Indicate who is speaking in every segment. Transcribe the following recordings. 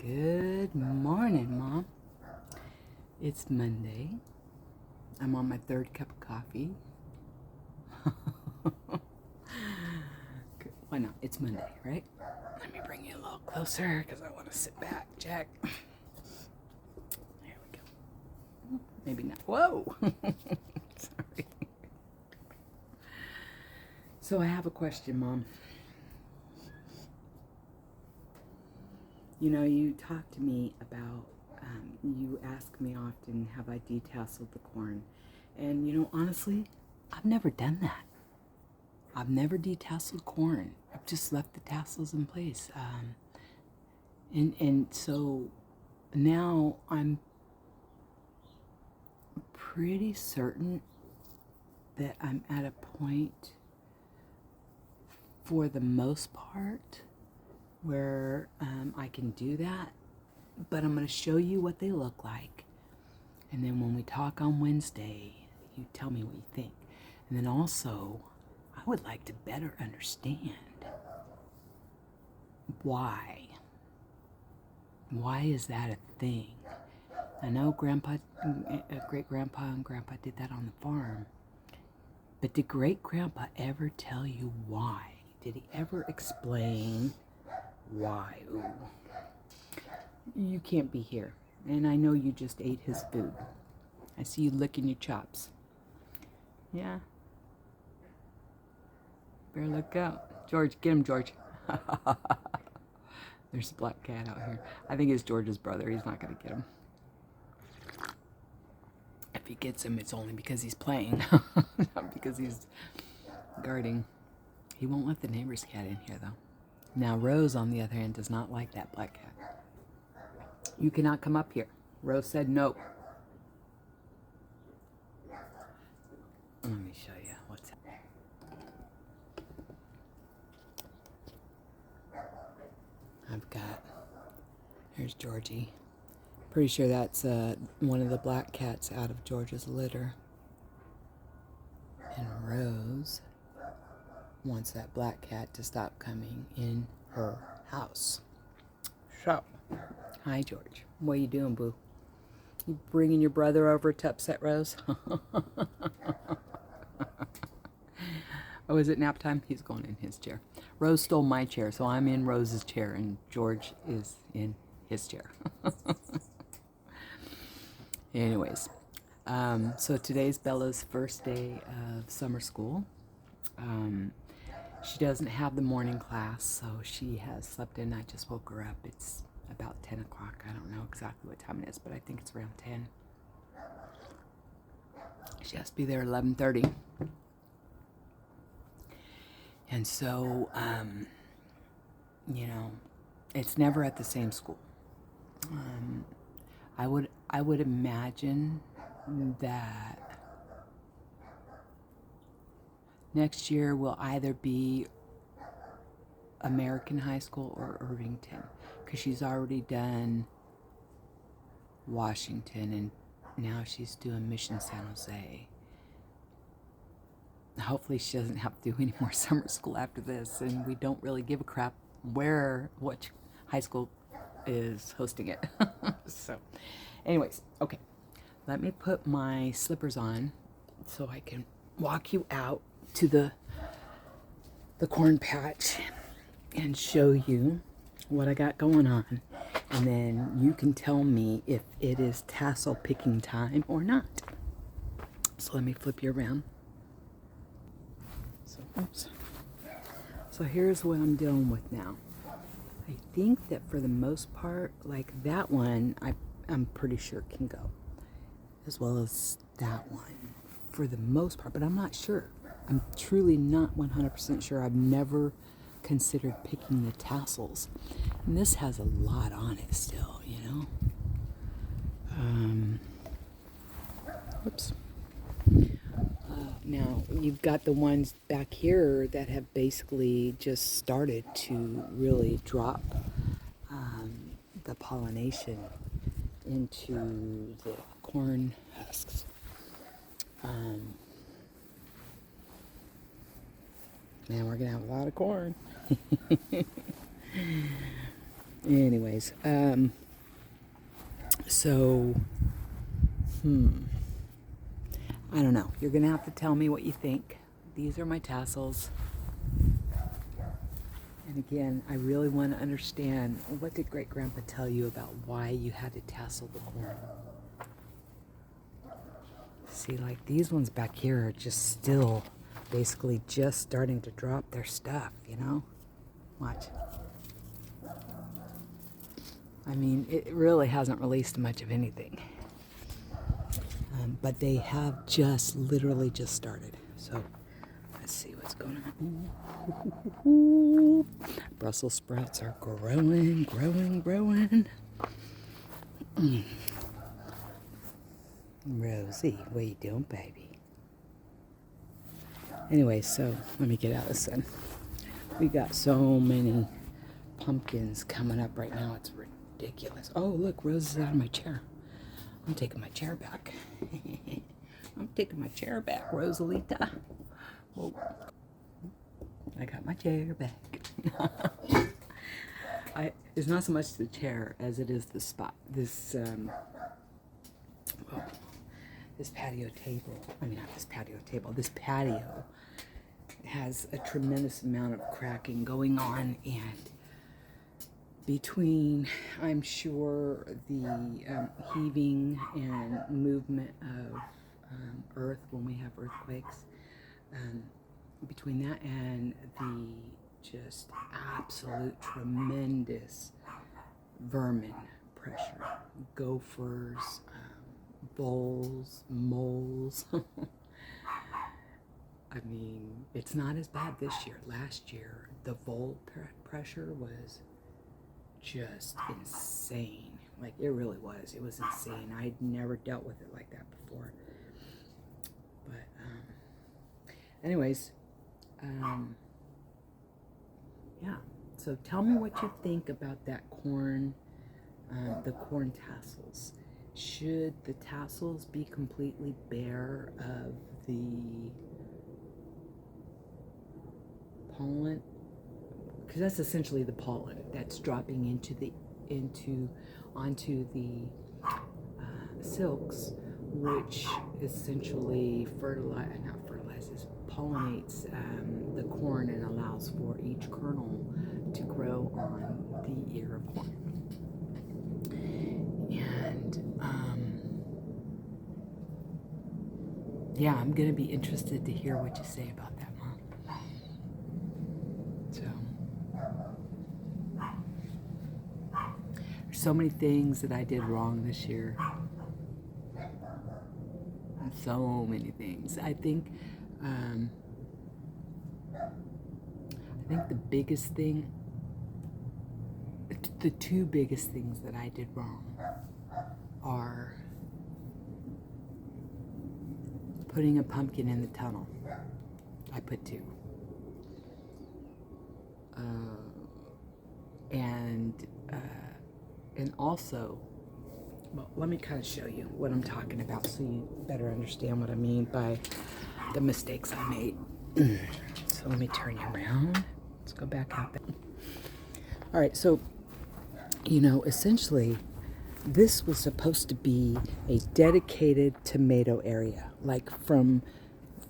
Speaker 1: Good morning, Mom. It's Monday. I'm on my third cup of coffee. Why not? It's Monday, right? Let me bring you a little closer because I want to sit back, Jack. There we go. Maybe not. Whoa! Sorry. So I have a question, Mom. You know, you talk to me about, you ask me often, have I detasseled the corn? And, you know, honestly, I've never done that. I've never detasseled corn. I've just left the tassels in place. And so now I'm pretty certain that I'm at a point, for the most part, where I can do that, but I'm going to show you what they look like, and then when we talk on Wednesday, you tell me what you think. And then also, I would like to better understand why is that a thing? I know Grandpa, great-grandpa and Grandpa did that on the farm, but did great-grandpa ever tell you why? Did he ever explain why? Ooh. You can't be here. And I know you just ate his food. I see you licking your chops. Yeah. Better look out. George, get him, George. There's a black cat out here. I think it's George's brother. He's not going to get him. If he gets him, it's only because he's playing. Not because he's guarding. He won't let the neighbor's cat in here, though. Now, Rose, on the other hand, does not like that black cat. You cannot come up here. Rose said no. Let me show you what's happening. I've got, here's Georgie. Pretty sure that's one of the black cats out of George's litter. And Rose wants that black cat to stop coming in her house. So, hi, George. What are you doing, boo? You bringing your brother over to upset Rose? Oh, is it nap time? He's going in his chair. Rose stole my chair, so I'm in Rose's chair, and George is in his chair. Anyways, so today's Bella's first day of summer school. She doesn't have the morning class, so she has slept in. I just woke her up. It's about 10 o'clock. I don't know exactly what time it is, but I think it's around 10. She has to be there at 11:30. And so, you know, it's never at the same school. I would imagine that next year will either be American High School or Irvington, because she's already done Washington and now she's doing Mission San Jose. Hopefully she doesn't have to do any more summer school after this, and we don't really give a crap what high school is hosting it. So, anyways, okay. Let me put my slippers on so I can walk you out to the corn patch and show you what I got going on. And then you can tell me if it is tassel picking time or not. So let me flip you around. Oops. So here's what I'm dealing with now. I think that for the most part, like that one, I'm pretty sure can go, as well as that one, for the most part, but I'm not sure. I'm truly not 100% sure. I've never considered picking the tassels. And this has a lot on it still, you know? Oops. Now, you've got the ones back here that have basically just started to really drop the pollination into the corn husks. Man, we're going to have a lot of corn. Anyways, so, I don't know. You're going to have to tell me what you think. These are my tassels. And again, I really want to understand, what did Great Grandpa tell you about why you had to tassel the corn? See, like these ones back here are just still basically just starting to drop their stuff, you know? Watch. I mean, it really hasn't released much of anything. But they have just literally just started. So let's see what's going on. Brussels sprouts are growing, growing, growing. Rosie, what are you doing, baby? Anyway, so let me get out of the sun. We got so many pumpkins coming up right now. It's ridiculous. Oh, look, Rose is out of my chair. I'm taking my chair back. I'm taking my chair back, Rosalita. Whoa. I got my chair back. It's not so much the chair as it is the spot. This patio table. I mean, not this patio table. This patio has a tremendous amount of cracking going on, and between, I'm sure, the heaving and movement of earth when we have earthquakes, between that and the just absolute tremendous vermin pressure, gophers, voles, moles. I mean, it's not as bad this year. Last year, the vole pressure was just insane. Like, it really was. It was insane. I'd never dealt with it like that before. But, anyways, yeah. So tell me what you think about that corn, the corn tassels. Should the tassels be completely bare of the pollen? Because that's essentially the pollen that's dropping onto the silks, which essentially pollinates the corn and allows for each kernel to grow on the ear of corn. And yeah, I'm gonna be interested to hear what you say about that, Mom. There's so many things that I did wrong this year. So many things. I think the biggest thing, the two biggest things that I did wrong are putting a pumpkin in the tunnel. I put two. And also, well, let me kind of show you what I'm talking about so you better understand what I mean by the mistakes I made. So let me turn you around. Let's go back out there. All right, so, essentially, this was supposed to be a dedicated tomato area. Like from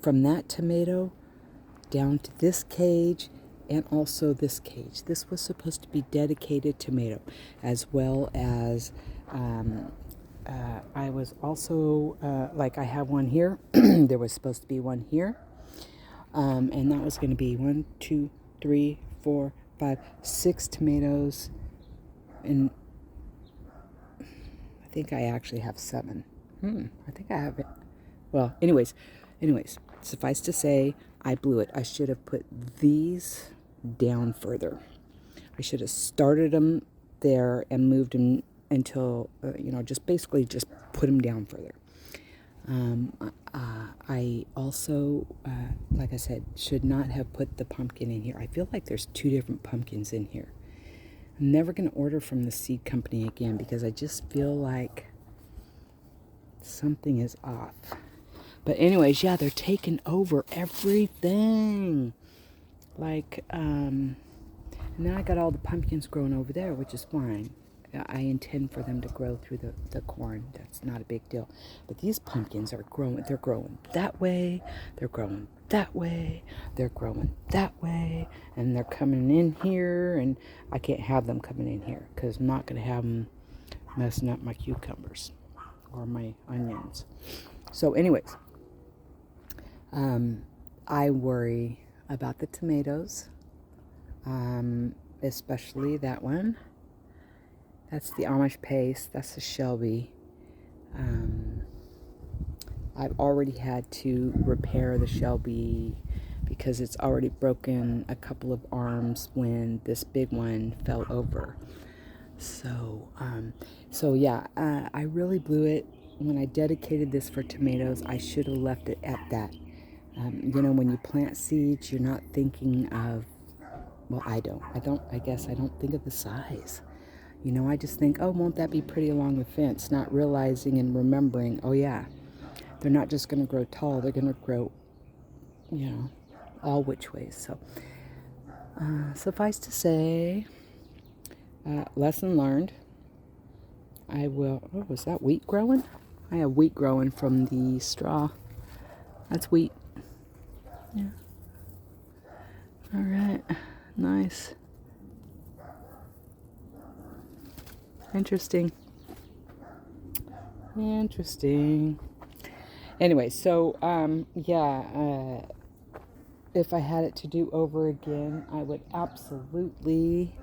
Speaker 1: that tomato down to this cage and also this cage. This was supposed to be dedicated tomato, as well as I was also, like I have one here. There was supposed to be one here. And that was going to be 1, 2, 3, 4, 5, 6 tomatoes. And I think I actually have 7. I think I have it. Well, anyways, suffice to say, I blew it. I should have put these down further. I should have started them there and moved them until, just put them down further. I also, like I said, should not have put the pumpkin in here. I feel like there's 2 different pumpkins in here. I'm never going to order from the seed company again because I just feel like something is off. But anyways, yeah, they're taking over everything. Like, and And then I got all the pumpkins growing over there, which is fine. I intend for them to grow through the corn. That's not a big deal. But these pumpkins are growing. They're growing that way. They're growing that way. They're growing that way. And they're coming in here. And I can't have them coming in here because I'm not going to have them messing up my cucumbers or my onions. So anyways, I worry about the tomatoes, especially that one. That's the Amish paste. That's the Shelby. I've already had to repair the Shelby because it's already broken a couple of arms when this big one fell over. So yeah, I really blew it when I dedicated this for tomatoes. I should have left it at that. When you plant seeds, you're not thinking of, well, I guess I don't think of the size. I just think, oh, won't that be pretty along the fence? Not realizing and remembering, oh yeah, they're not just going to grow tall, they're going to grow, all which ways. So, suffice to say, lesson learned. Was that wheat growing? I have wheat growing from the straw. That's wheat. Yeah. All right. Nice. Interesting. Anyway, so, if I had it to do over again, I would absolutely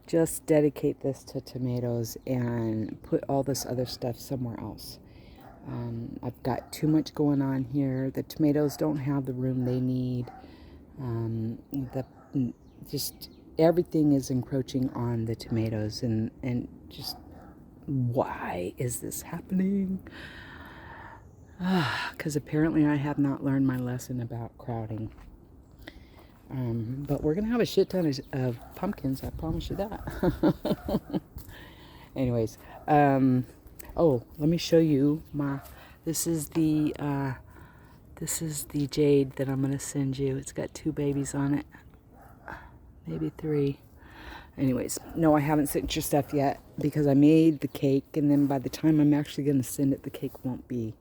Speaker 1: just dedicate this to tomatoes and put all this other stuff somewhere else. I've got too much going on here. The tomatoes don't have the room they need. Just everything is encroaching on the tomatoes, and just why is this happening? Because apparently I have not learned my lesson about crowding. But we're going to have a shit ton of pumpkins, I promise you that. Anyways, let me show you this is the jade that I'm going to send you. It's got 2 babies on it. Maybe 3. Anyways, no, I haven't sent your stuff yet because I made the cake, and then by the time I'm actually going to send it, the cake won't be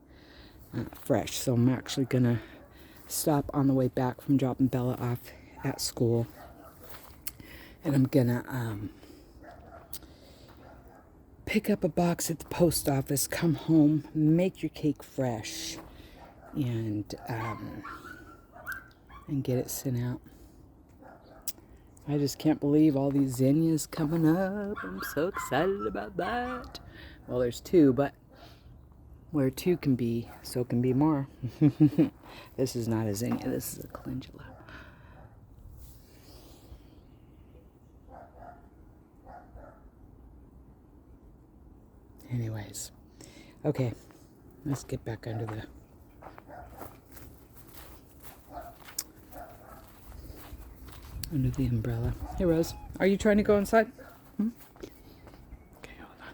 Speaker 1: fresh. So I'm actually going to stop on the way back from dropping Bella off at school, and I'm going to pick up a box at the post office, come home, make your cake fresh, and get it sent out. I just can't believe all these zinnias coming up. I'm so excited about that. Well, there's 2, but where 2 can be, so can be more. This is not a zinnia, this is a calendula. Anyways, okay, let's get back under the umbrella. Hey, Rose, are you trying to go inside? Okay, hold on.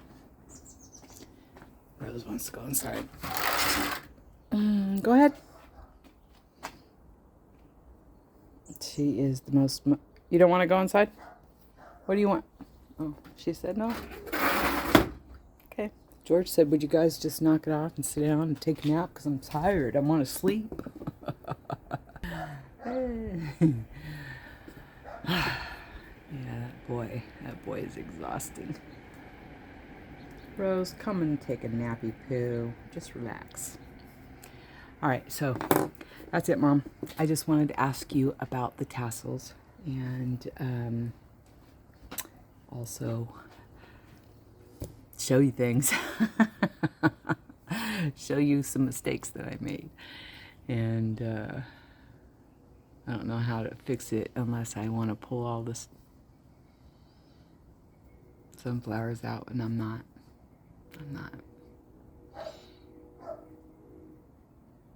Speaker 1: Rose wants to go inside. Go ahead. She is the most... You don't want to go inside? What do you want? Oh, she said no? Okay. George said, would you guys just knock it off and sit down and take a nap? Because I'm tired. I want to sleep. Yeah, that boy is exhausting. Rose, come and take a nappy poo. Just relax. All right, so that's it, Mom. I just wanted to ask you about the tassels, and also show you things. Show you some mistakes that I made. And I don't know how to fix it unless I want to pull all this sunflowers out, and I'm not.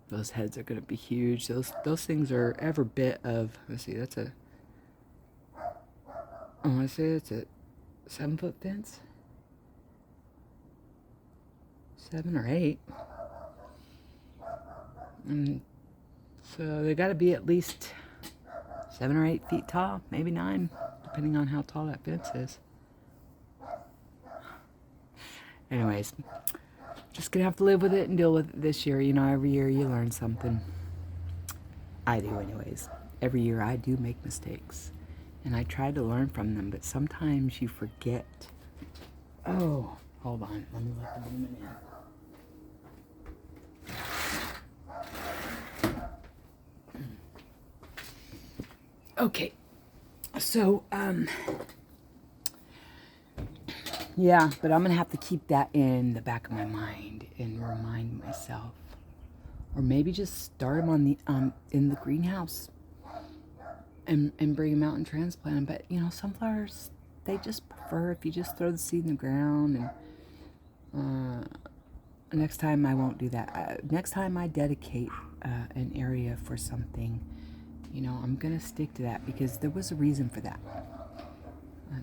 Speaker 1: Those heads are going to be huge. Those things are every bit of, let's see, I want to say it's a 7-foot fence. 7 or 8. And so they got to be at least 7 or 8 feet tall, maybe 9, depending on how tall that fence is. Anyways, just gonna have to live with it and deal with it this year. You know, every year you learn something. I do anyways. Every year I do make mistakes. And I try to learn from them, but sometimes you forget. Oh, hold on. Let me let the demon in. Okay. So, yeah, but I'm going to have to keep that in the back of my mind and remind myself. Or maybe just start them on the in the greenhouse and bring them out and transplant them. But, you know, sunflowers, they just prefer if you just throw the seed in the ground. And next time I won't do that. Next time I dedicate an area for something, you know, I'm going to stick to that because there was a reason for that.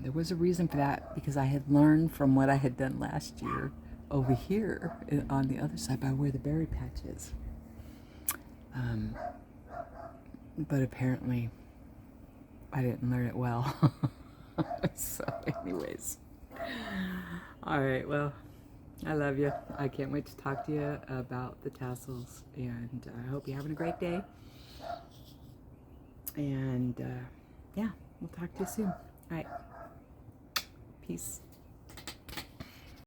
Speaker 1: There was a reason for that because I had learned from what I had done last year over here on the other side by where the berry patch is. But apparently I didn't learn it well. So anyways. All right, well, I love you. I can't wait to talk to you about the tassels, and I hope you're having a great day. And yeah, we'll talk to you soon. All right. Peace.